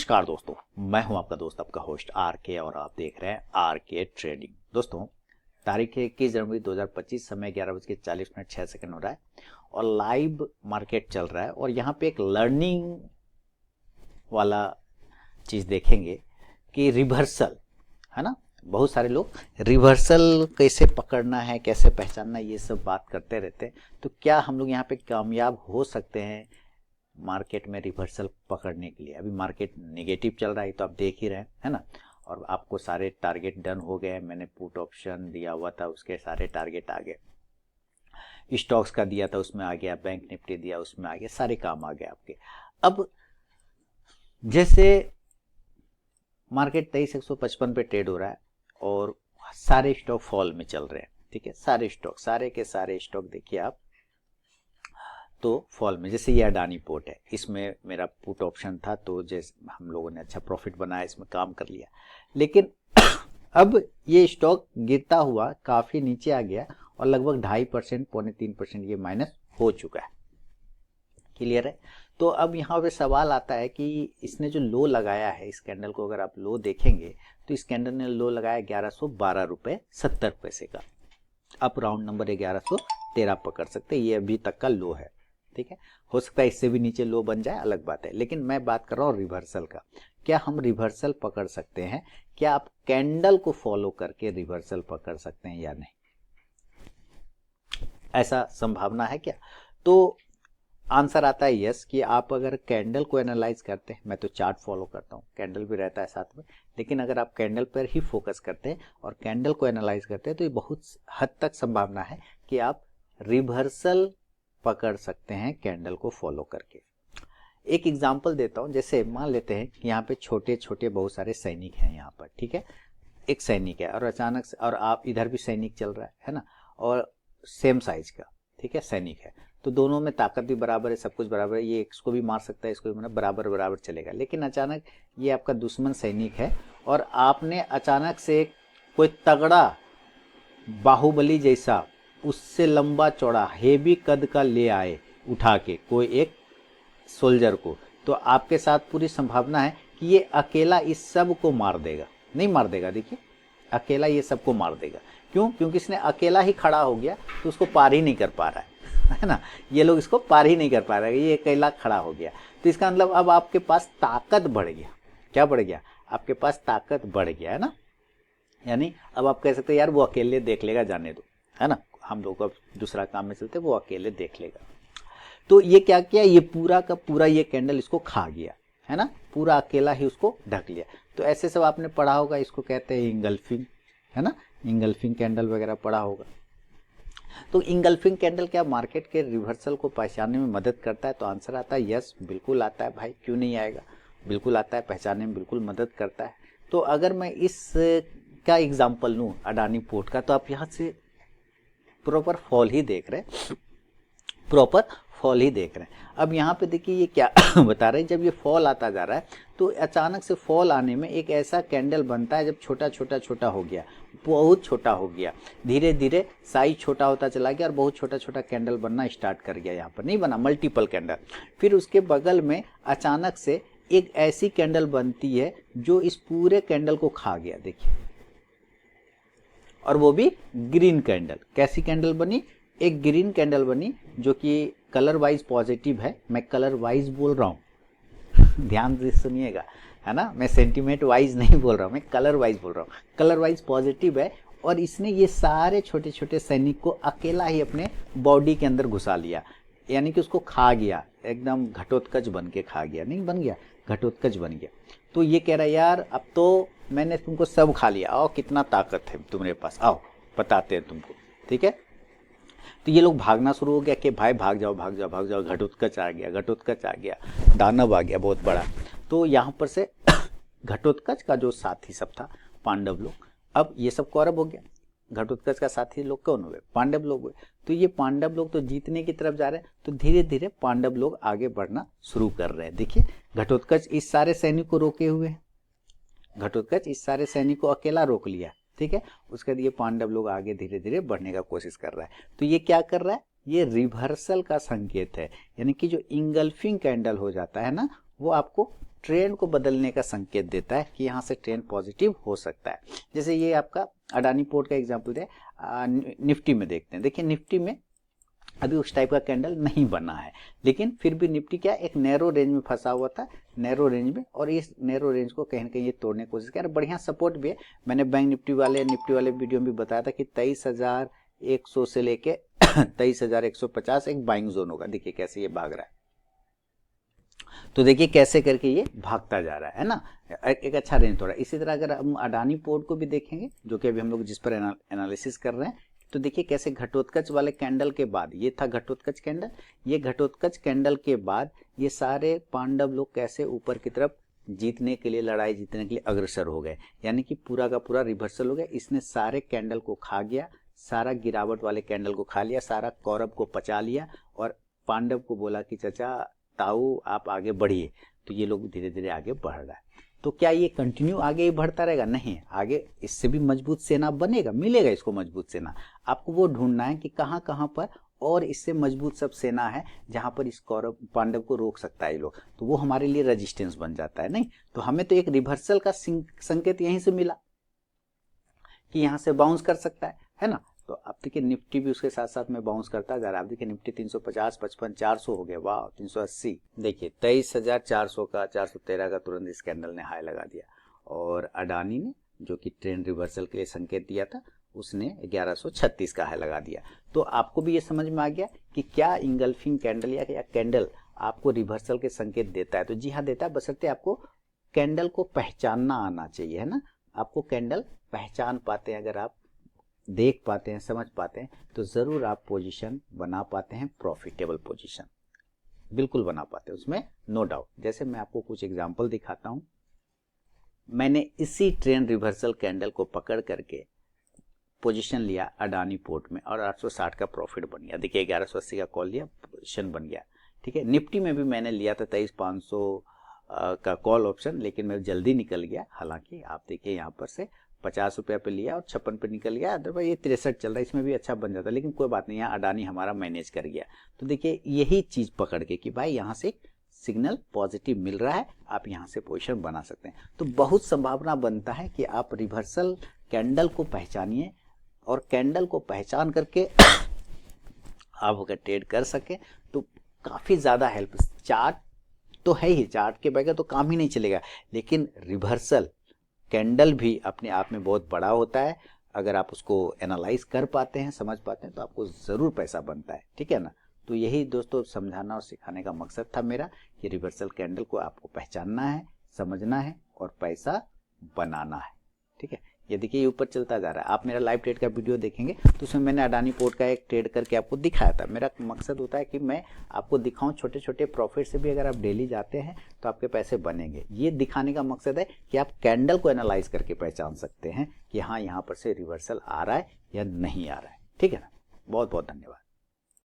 नमस्कार दोस्तों, मैं हूं आपका दोस्त, आपका होस्ट आर के, और आप देख रहे हैं आर के ट्रेडिंग। दोस्तों, तारीख है 21 जनवरी 2025, समय 11:40 हो रहा है और लाइव मार्केट चल रहा है। और यहाँ पे एक लर्निंग वाला चीज़ देखेंगे कि रिवर्सल है ना। बहुत सारे लोग रिवर्सल कैसे पकड़ना है, कैसे पहचानना है, ये सब बात करते रहते हैं। तो क्या हम लोग यहाँ पे कामयाब हो सकते हैं मार्केट में रिवर्सल पकड़ने के लिए? अभी मार्केट नेगेटिव चल रहा है तो आप देख ही रहे हैं, है ना। और आपको सारे टारगेट डन हो गए। मैंने पुट ऑप्शन दिया हुआ था, उसके सारे टारगेट आ गए। स्टॉक्स का दिया था, उसमें आ गया। बैंक निफ्टी दिया, उसमें आ गया। सारे काम आ गए आपके। अब जैसे मार्केट 23,155 पे ट्रेड हो रहा है और सारे स्टॉक फॉल में चल रहे हैं, ठीक है। सारे स्टॉक, सारे के सारे स्टॉक देखिए आप, तो फॉल में। जैसे ये अडानी पोर्ट है, इसमें मेरा पुट ऑप्शन था, तो जैसे हम लोगों ने अच्छा प्रॉफिट बनाया, इसमें काम कर लिया। लेकिन अब ये स्टॉक गिरता हुआ काफी नीचे आ गया और लगभग 2.5%, 2.25% ये माइनस हो चुका है। क्लियर है। तो अब यहाँ पे सवाल आता है कि इसने जो लो लगाया है, इस कैंडल को अगर आप लो देखेंगे तो इस कैंडल ने लो लगाया 1112.70 का। अप राउंड नंबर 1113 पकड़ सकते हैं, ये अभी तक का लो है, ठीक है। हो सकता है इससे भी नीचे लो बन जाए, अलग बात है। लेकिन मैं बात कर रहा हूँ रिवर्सल का। क्या हम रिवर्सल पकड़ सकते हैं? क्या आप कैंडल को फॉलो करके रिवर्सल पकड़ सकते हैं या नहीं? ऐसा संभावना है क्या? तो आंसर आता है यस, कि आप अगर कैंडल को एनालाइज करते हैं, मैं तो चार्ट फॉलो करता हूँ, कैंडल भी रहता है साथ में, लेकिन अगर आप कैंडल पर ही फोकस करते हैं और कैंडल को एनालाइज करते हैं तो ये बहुत हद तक संभावना है कि आप रिवर्सल पकड़ सकते हैं कैंडल को फॉलो करके। एक एग्जांपल देता हूं। जैसे मान लेते हैं कि यहाँ पे छोटे छोटे बहुत सारे सैनिक हैं यहाँ पर, ठीक है। एक सैनिक है और अचानक से, और आप इधर भी सैनिक चल रहा है ना, और सेम साइज का, ठीक है, सैनिक है। तो दोनों में ताकत भी बराबर है, सब कुछ बराबर है। ये इसको भी मार सकता है, इसको भी, मतलब बराबर बराबर चलेगा। लेकिन अचानक ये आपका दुश्मन सैनिक है और आपने अचानक से कोई तगड़ा बाहुबली जैसा, उससे लंबा चौड़ा हेवी कद का ले आए उठा के कोई एक सोल्जर को, तो आपके साथ पूरी संभावना है कि ये अकेला इस सब को मार देगा। नहीं मार देगा, देखिए अकेला ये सबको मार देगा। क्यों? क्योंकि इसने अकेला ही खड़ा हो गया तो उसको पार ही नहीं कर पा रहा है ना। ये लोग इसको पार ही नहीं कर पा रहे, ये अकेला खड़ा हो गया। तो इसका मतलब अब आपके पास ताकत बढ़ गया। क्या बढ़ गया? आपके पास ताकत बढ़ गया, है ना। यानी अब आप कह सकते हैं यार वो अकेले देख लेगा, जाने दो, है ना, हम लोग अब दूसरा काम में चलते, वो अकेले देख लेगा। तो ये क्या किया, ये पूरा का पूरा ये कैंडल इसको खा गया, है ना, पूरा अकेला ही उसको ढक लिया। तो ऐसे सब आपने पढ़ा होगा, इसको कहते हैं इंगल्फिंग, है ना, इंगल्फिंग कैंडल वगैरह पढ़ा होगा। तो इंगल्फिंग कैंडल क्या मार्केट के रिवर्सल को पहचानने में मदद करता है? तो आंसर आता है यस, बिल्कुल आता है भाई, क्यों नहीं आएगा, बिल्कुल आता है, पहचानने में बिल्कुल मदद करता है। तो अगर मैं इस का एग्जाम्पल लूँ अडानी पोर्ट का, तो आप यहाँ से प्रॉपर फॉल ही देख रहे हैं, प्रॉपर फॉल ही देख रहे हैं। अब यहाँ पे देखिए ये क्या बता रहे हैं, जब ये फॉल आता जा रहा है तो अचानक से फॉल आने में एक ऐसा कैंडल बनता है, जब छोटा छोटा छोटा हो गया, बहुत छोटा हो गया, धीरे धीरे साइज छोटा होता चला गया और बहुत छोटा छोटा कैंडल बनना स्टार्ट कर गया। यहाँ पर नहीं बना मल्टीपल कैंडल। फिर उसके बगल में अचानक से एक ऐसी कैंडल बनती है जो इस पूरे कैंडल को खा गया, देखिए, और वो भी ग्रीन कैंडल। कैसी कैंडल बनी? एक ग्रीन कैंडल बनी जो कि कलर वाइज पॉजिटिव है। मैं कलर वाइज बोल रहा हूँ, ध्यान से सुनिएगा, है ना, मैं सेंटीमेंट वाइज नहीं बोल रहा हूँ, मैं कलर वाइज बोल रहा हूँ। कलर वाइज पॉजिटिव है और इसने ये सारे छोटे छोटे सैनिक को अकेला ही अपने बॉडी के अंदर घुसा लिया, यानी कि उसको खा गया, एकदम घटोत्कच बन के खा गया, नहीं बन गया, घटोत्कच बन गया। तो ये कह रहा है यार अब तो मैंने तुमको सब खा लिया, आओ कितना ताकत है तुम्हारे पास, आओ बताते हैं तुमको, ठीक है। तो ये लोग भागना शुरू हो गया कि भाई भाग जाओ भाग जाओ भाग जाओ, घटोत्कच आ गया, घटोत्कच आ गया, दानव आ गया बहुत बड़ा। तो यहाँ पर से घटोत्कच का जो साथी सब था, पांडव लोग, अब ये सब कौरव हो गया। घटोत्कच का साथी लोग कौन हुए? पांडव लोग हुए। तो ये पांडव लोग तो जीतने की तरफ जा रहे हैं, तो धीरे धीरे पांडव लोग आगे बढ़ना शुरू कर रहे हैं। देखिए घटोत्कच इस सारे सैनिक को रोके हुए हैं, घटोत्कच इस सारे सैनिक को अकेला रोक लिया, ठीक है। उसके बाद ये पांडव लोग आगे धीरे धीरे बढ़ने का कोशिश कर रहा है। तो ये क्या कर रहा है? ये रिवर्सल का संकेत है, यानी कि जो इंगल्फिंग कैंडल हो जाता है ना, वो आपको ट्रेंड को बदलने का संकेत देता है कि यहाँ से ट्रेंड पॉजिटिव हो सकता है। जैसे ये आपका अडानी पोर्ट का एग्जांपल दे, निफ्टी में देखते हैं। देखिए निफ्टी में अभी उस टाइप का कैंडल नहीं बना है, लेकिन फिर भी निफ्टी क्या एक नैरो रेंज में फंसा हुआ था, नैरो रेंज में, और इस नैरो रेंज को कहीं ना कहीं ये तोड़ने की कोशिश कर, बढ़िया सपोर्ट भी है। मैंने बैंक निफ्टी वाले वीडियो में भी बताया था कि 23,100 से लेके 23,150 एक बाइंग जोन होगा। देखिए कैसे ये भाग रहा है, तो देखिए कैसे करके ये भागता जा रहा है ना, एक अच्छा रेंज तोड़ा। इसी तरह अगर हम अडानी पोर्ट को भी देखेंगे, जो कि अभी हम लोग जिस पर एनालिसिस कर रहे हैं, तो देखिए कैसे घटोत्कच वाले कैंडल के बाद, ये था घटोत्कच कैंडल, ये घटोत्कच कैंडल के बाद ये सारे पांडव लोग कैसे ऊपर की तरफ जीतने के लिए, लड़ाई जीतने के लिए अग्रसर हो गए, यानी कि पूरा का पूरा रिवर्सल हो गया। इसने सारे कैंडल को खा गया, सारा गिरावट वाले कैंडल को खा लिया, सारा कौरव को पचा लिया, और पांडव को बोला कि चाचा ताऊ आप आगे बढ़िए। तो ये लोग धीरे धीरे आगे बढ़ रहा है। तो क्या ये कंटिन्यू आगे ही बढ़ता रहेगा? नहीं, आगे इससे भी मजबूत सेना बनेगा, मिलेगा इसको मजबूत सेना। आपको वो ढूंढना है कि कहाँ कहाँ पर और इससे मजबूत सब सेना है जहां पर इस कौरव पांडव को रोक सकता है ये लोग, तो वो हमारे लिए रेजिस्टेंस बन जाता है। नहीं तो हमें तो एक रिवर्सल का संकेत यहीं से मिला कि यहाँ से बाउंस कर सकता है ना। तो आप देखिए निफ्टी भी उसके साथ साथ में बाउंस करता जा रहा है। आप देखिए निफ्टी 350, 55, 400 हो गया, वाह 380। देखिए 23,400 का 413 का तुरंत इस कैंडल ने हाई लगा दिया, और अडानी ने जो कि ट्रेंड रिवर्सल के लिए संकेत दिया था, उसने 1136 का हाई लगा दिया। तो आपको भी ये समझ में आ गया कि क्या इंगल्फिंग कैंडल या कैंडल आपको रिवर्सल के संकेत देता है। तो जी हाँ देता है, बशर्ते आपको कैंडल को पहचानना आना चाहिए, है ना। आपको कैंडल पहचान पाते हैं, अगर आप देख पाते हैं, समझ पाते हैं, तो जरूर आप पोजीशन बना पाते हैं, प्रॉफिटेबल पोजीशन बिल्कुल बना पाते हैं, उसमें नो डाउट। जैसे मैं आपको कुछ एग्जांपल दिखाता हूं। मैंने इसी ट्रेंड रिवर्सल कैंडल को पकड़ करके पोजीशन लिया अडानी पोर्ट में, और 860 का प्रॉफिट बन गया। देखिए 1180 का कॉल लिया, पोजीशन बन गया, ठीक है। निफ्टी में भी मैंने लिया था 23,500 का कॉल ऑप्शन, लेकिन मैं जल्दी निकल गया। हालांकि आप देखिए यहाँ पर से 50 रुपये पे लिया और 56 पे निकल गया, अदरवाइज ये 63 चल रहा है, इसमें भी अच्छा बन जाता, लेकिन कोई बात नहीं, यहाँ अडानी हमारा मैनेज कर गया। तो देखिए यही चीज पकड़ के कि भाई यहाँ से सिग्नल पॉजिटिव मिल रहा है, आप यहाँ से पोजीशन बना सकते हैं। तो बहुत संभावना बनता है कि आप रिवर्सल कैंडल को पहचानिए, और कैंडल को पहचान करके आप अगर ट्रेड कर सके तो काफी ज्यादा हेल्प। चार्ट तो है ही, चार्ट के बगैर तो काम ही नहीं चलेगा, लेकिन रिवर्सल कैंडल भी अपने आप में बहुत बड़ा होता है। अगर आप उसको एनालाइज कर पाते हैं, समझ पाते हैं, तो आपको जरूर पैसा बनता है, ठीक है ना। तो यही दोस्तों समझाना और सिखाने का मकसद था मेरा, कि रिवर्सल कैंडल को आपको पहचानना है, समझना है और पैसा बनाना है, ठीक है। ये देखिए ये ऊपर चलता जा रहा है। आप मेरा लाइव ट्रेड का वीडियो देखेंगे तो उसमें मैंने अडानी पोर्ट का एक ट्रेड करके आपको दिखाया था। मेरा मकसद होता है कि मैं आपको दिखाऊं, छोटे छोटे प्रॉफिट से भी अगर आप डेली जाते हैं तो आपके पैसे बनेंगे। ये दिखाने का मकसद है कि आप कैंडल को एनालाइज करके पहचान सकते हैं कि हाँ यहाँ पर से रिवर्सल आ रहा है या नहीं आ रहा है, ठीक है ना। बहुत बहुत धन्यवाद।